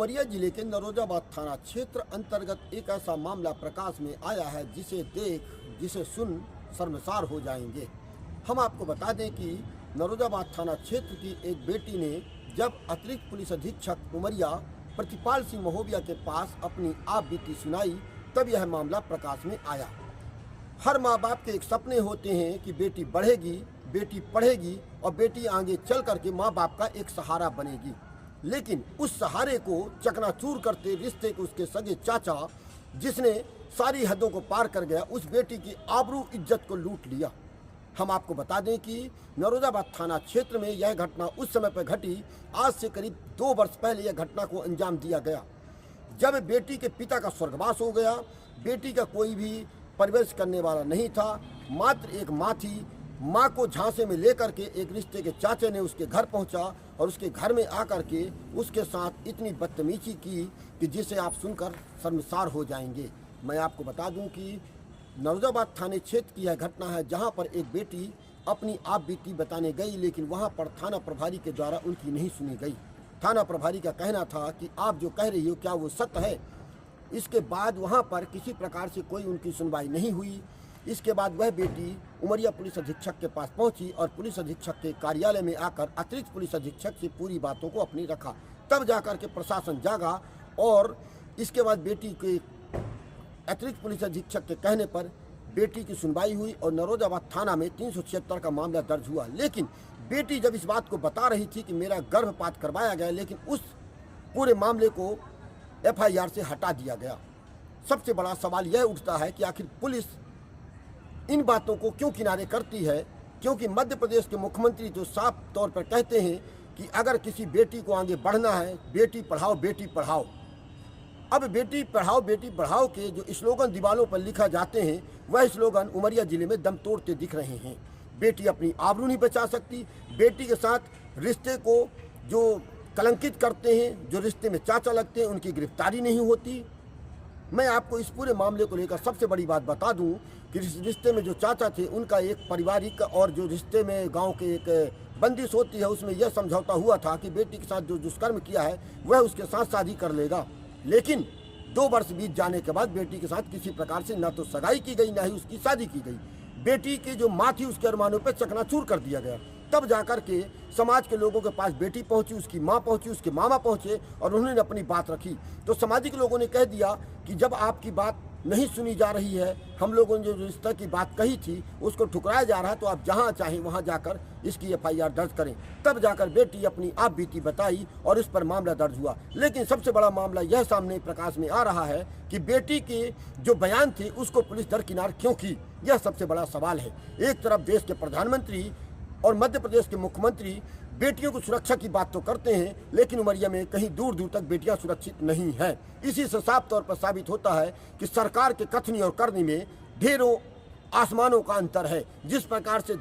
उमरिया जिले के नरोजाबाद थाना क्षेत्र अंतर्गत एक ऐसा मामला प्रकाश में आया है जिसे सुन शर्मसार हो जाएंगे। हम आपको बता दें कि नरोजाबाद थाना क्षेत्र की एक बेटी ने जब अतिरिक्त पुलिस अधीक्षक उमरिया प्रतिपाल सिंह महोबिया के पास अपनी आप बीती सुनाई, तब यह मामला प्रकाश में आया। हर माँ बाप के एक सपने होते हैं कि बेटी बढ़ेगी, बेटी पढ़ेगी और बेटी आगे चल करके माँ बाप का एक सहारा बनेगी। लेकिन उस सहारे को चकनाचूर करते रिश्ते के उसके सगे चाचा, जिसने सारी हदों को पार कर गया, उस बेटी की आबरू इज्जत को लूट लिया। हम आपको बता दें कि नरोजाबाद थाना क्षेत्र में यह घटना उस समय पर घटी, आज से करीब 2 वर्ष पहले यह घटना को अंजाम दिया गया, जब बेटी के पिता का स्वर्गवास हो गया। बेटी का कोई भी परवरिश करने वाला नहीं था, मात्र एक माँ थी। माँ को झांसे में लेकर के एक रिश्ते के चाचे ने उसके घर पहुंचा और उसके घर में आकर के उसके साथ इतनी बदतमीजी की कि जिसे आप सुनकर शर्मसार हो जाएंगे। मैं आपको बता दूं कि नरोजाबाद थाने क्षेत्र की यह घटना है, जहां पर एक बेटी अपनी आप बीती बताने गई, लेकिन वहां पर थाना प्रभारी के द्वारा उनकी नहीं सुनी गई। थाना प्रभारी का कहना था कि आप जो कह रही हो क्या वो सत्य है। इसके बाद वहां पर किसी प्रकार से कोई उनकी सुनवाई नहीं हुई। इसके बाद वह बेटी उमरिया पुलिस अधीक्षक के पास पहुंची और पुलिस अधीक्षक के कार्यालय में आकर अतिरिक्त पुलिस अधीक्षक से पूरी बातों को अपनी रखा। तब जाकर के प्रशासन जागा और इसके बाद बेटी के अतिरिक्त पुलिस अधीक्षक के कहने पर बेटी की सुनवाई हुई और नरोजाबाद थाना में 376 का मामला दर्ज हुआ। लेकिन बेटी जब इस बात को बता रही थी कि मेरा गर्भपात करवाया गया, लेकिन उस पूरे मामले को FIR से हटा दिया गया। सबसे बड़ा सवाल यह उठता है कि आखिर पुलिस इन बातों को क्यों किनारे करती है, क्योंकि मध्य प्रदेश के मुख्यमंत्री जो साफ तौर पर कहते हैं कि अगर किसी बेटी को आगे बढ़ना है, बेटी पढ़ाओ बेटी पढ़ाओ। अब बेटी पढ़ाओ के जो स्लोगन दीवारों पर लिखा जाते हैं, वह स्लोगन उमरिया जिले में दम तोड़ते दिख रहे हैं। बेटी अपनी आबरू नहीं बचा सकती। बेटी के साथ रिश्ते को जो कलंकित करते हैं, जो रिश्ते में चाचा लगते हैं, उनकी गिरफ्तारी नहीं होती। मैं आपको इस पूरे मामले को लेकर सबसे बड़ी बात बता दूं कि इस रिश्ते में जो चाचा थे, उनका एक पारिवारिक और जो रिश्ते में गांव के एक बंदिश होती है, उसमें यह समझौता हुआ था कि बेटी के साथ जो दुष्कर्म किया है वह उसके साथ शादी कर लेगा। लेकिन 2 वर्ष बीत जाने के बाद बेटी के साथ किसी प्रकार से न तो सगाई की गई, न ही उसकी शादी की गई। बेटी की जो माँ थी, उसके अरमानों पर चकनाचूर कर दिया गया। तब जाकर के समाज के लोगों के पास बेटी पहुंची, उसकी माँ पहुंची, उसके मामा पहुंचे और उन्होंने अपनी बात रखी। तो सामाजिक लोगों ने कह दिया कि जब आपकी बात नहीं सुनी जा रही है, हम लोगों ने जो रिश्ता की बात कही थी उसको ठुकराया जा रहा है, तो आप जहां चाहें वहां जाकर इसकी FIR दर्ज करें। तब जाकर बेटी अपनी आप बीती बताई और इस पर मामला दर्ज हुआ। लेकिन सबसे बड़ा मामला यह सामने प्रकाश में आ रहा है कि बेटी के जो बयान थे उसको पुलिस दरकिनार क्यों की, यह सबसे बड़ा सवाल है। एक तरफ देश के प्रधानमंत्री और मध्य प्रदेश के मुख्यमंत्री बेटियों की सुरक्षा की बात तो करते हैं, लेकिन उमरिया में कहीं दूर दूर तक बेटियां सुरक्षित नहीं हैं। इसी से साफ तौर पर साबित होता है कि सरकार के कथनी और करनी में ढेरों आसमानों का अंतर है। जिस प्रकार से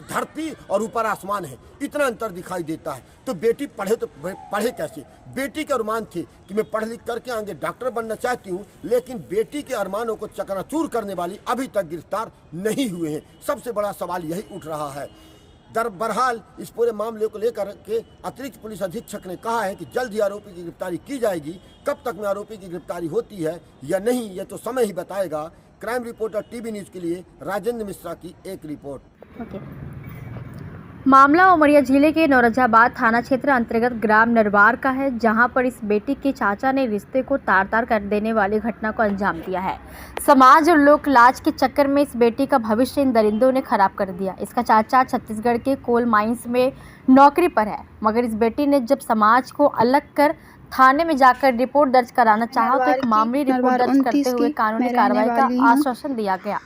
धरती और ऊपर आसमान है, इतना अंतर दिखाई देता है। तो बेटी पढ़े तो पढ़े कैसे? बेटी के अरमान थे कि मैं पढ़ लिख करके आगे डॉक्टर बनना चाहती हूँ, लेकिन बेटी के अरमानों को चकनाचूर करने वाली अभी तक गिरफ्तार नहीं हुए हैं। सबसे बड़ा सवाल यही उठ रहा है। बहरहाल इस पूरे मामले को लेकर के अतिरिक्त पुलिस अधीक्षक ने कहा है कि जल्द ही आरोपी की गिरफ्तारी की जाएगी। कब तक में आरोपी की गिरफ्तारी होती है या नहीं, यह तो समय ही बताएगा। क्राइम रिपोर्टर TV न्यूज़ के लिए राजेंद्र मिश्रा की एक रिपोर्ट। मामला उमरिया जिले के नरोजाबाद थाना क्षेत्र अंतर्गत ग्राम नरवार का है, जहां पर इस बेटी के चाचा ने रिश्ते को तार-तार कर देने वाली घटना को अंजाम दिया है। समाज और लोक लाज के चक्कर में इस बेटी का भविष्य इन दरिंदों ने खराब कर दिया। इसका चाचा छत्तीसगढ़ के कोल माइंस में नौकरी पर है, मगर इस बेटी ने जब समाज को अलग कर थाने में जाकर रिपोर्ट दर्ज कराना चाहा तो एक मामूली रिपोर्ट दर्ज करते हुए कानूनी कार्रवाई का आश्वासन दिया गया।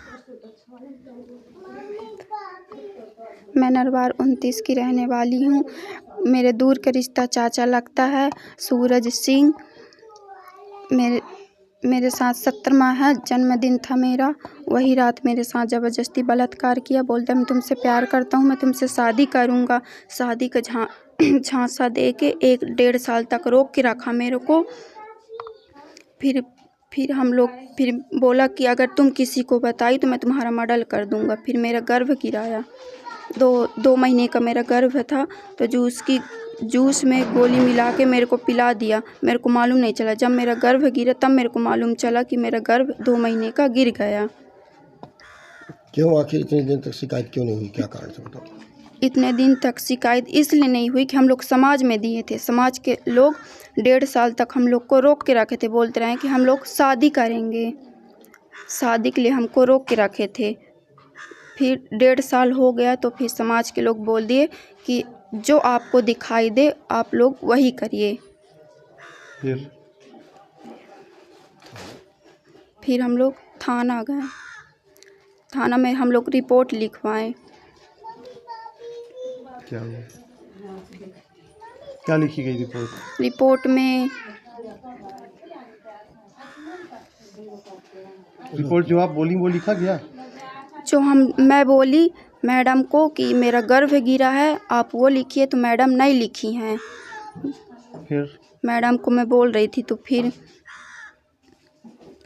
मैं नरवार 29 की रहने वाली हूँ। मेरे दूर का रिश्ता चाचा लगता है, सूरज सिंह। मेरे साथ 17वां है जन्मदिन था मेरा। वही रात मेरे साथ ज़बरदस्ती बलात्कार किया। बोलता मैं तुमसे प्यार करता हूँ, मैं तुमसे शादी करूँगा। शादी का झांसा दे के 1-1.5 साल तक रोक के रखा मेरे को। फिर बोला कि अगर तुम किसी को बताई तो मैं तुम्हारा मर्डर कर दूँगा। फिर मेरा गर्भ गिराया। 2 महीने का मेरा गर्भ था, तो जो उसकी जूस में गोली मिला के मेरे को पिला दिया। मेरे को मालूम नहीं चला, जब मेरा गर्भ गिरा तब मेरे को मालूम चला कि मेरा गर्भ 2 महीने का गिर गया। क्यों आखिर इतने दिन तक शिकायत क्यों नहीं हुई, क्या कारण से बताओ? इतने दिन तक शिकायत इसलिए नहीं हुई कि हम लोग समाज में दिए थे। समाज के लोग 1.5 साल तक हम लोग को रोक के रखे थे, बोलते रहे कि हम लोग शादी करेंगे। शादी के लिए हमको रोक के रखे थे। फिर 1.5 साल हो गया तो फिर समाज के लोग बोल दिए कि जो आपको दिखाई दे आप लोग वही करिए। फिर हम लोग थाना गए। थाना में हम लोग रिपोर्ट लिखवाएं। क्या हुआ? क्या लिखी गई रिपोर्ट? रिपोर्ट में रिपोर्ट जो आप बोली वो लिखा गया? जो मैं बोली मैडम को कि मेरा गर्भ गिरा है, आप वो लिखिए, तो मैडम नहीं लिखी हैं। फिर मैडम को मैं बोल रही थी तो फिर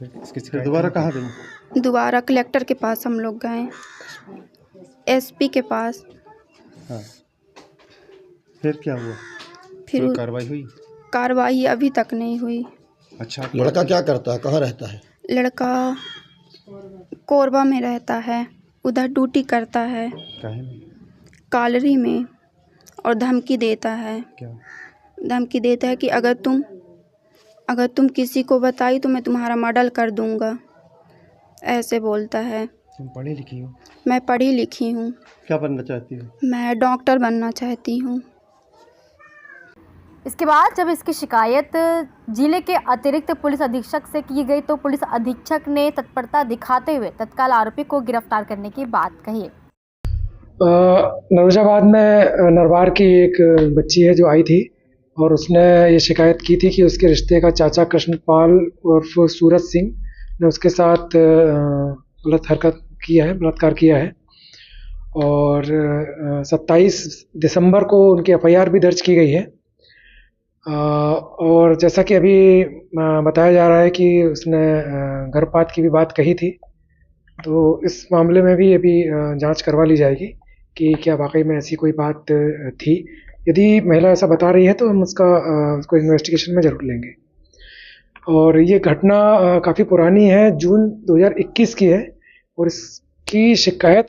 दोबारा कहाँ गई? दोबारा कलेक्टर के पास हम लोग गए, एसपी के पास। हाँ, फिर क्या हुआ? फिर कोई कार्रवाई हुई? कार्रवाई अभी तक नहीं हुई। अच्छा, लड़का क्या करता है, कहाँ रहता है? लड़का कोरबा में रहता है, उधर ड्यूटी करता है, काहे में? कालरी में। और धमकी देता है, क्या? धमकी देता है कि अगर तुम किसी को बताई तो मैं तुम्हारा मर्डर कर दूंगा, ऐसे बोलता है। तुम पढ़ी लिखी हो? मैं पढ़ी लिखी हूँ। क्या बनना चाहती हो? मैं डॉक्टर बनना चाहती हूँ। इसके बाद जब इसकी शिकायत जिले के अतिरिक्त पुलिस अधीक्षक से की गई तो पुलिस अधीक्षक ने तत्परता दिखाते हुए तत्काल आरोपी को गिरफ्तार करने की बात कही। नौजाबाद में नरवार की एक बच्ची है जो आई थी और उसने ये शिकायत की थी कि उसके रिश्ते का चाचा कृष्णपाल उर्फ सूरज सिंह ने उसके साथ गलत हरकत किया है, बलात्कार किया है। और 27 दिसंबर को उनकी एफआईआर भी दर्ज की गई है। और जैसा कि अभी बताया जा रहा है कि उसने गर्भपात की भी बात कही थी, तो इस मामले में भी अभी जांच करवा ली जाएगी कि क्या वाकई में ऐसी कोई बात थी। यदि महिला ऐसा बता रही है तो हम उसको इन्वेस्टिगेशन में ज़रूर लेंगे। और ये घटना काफ़ी पुरानी है, जून 2021 की है और इसकी शिकायत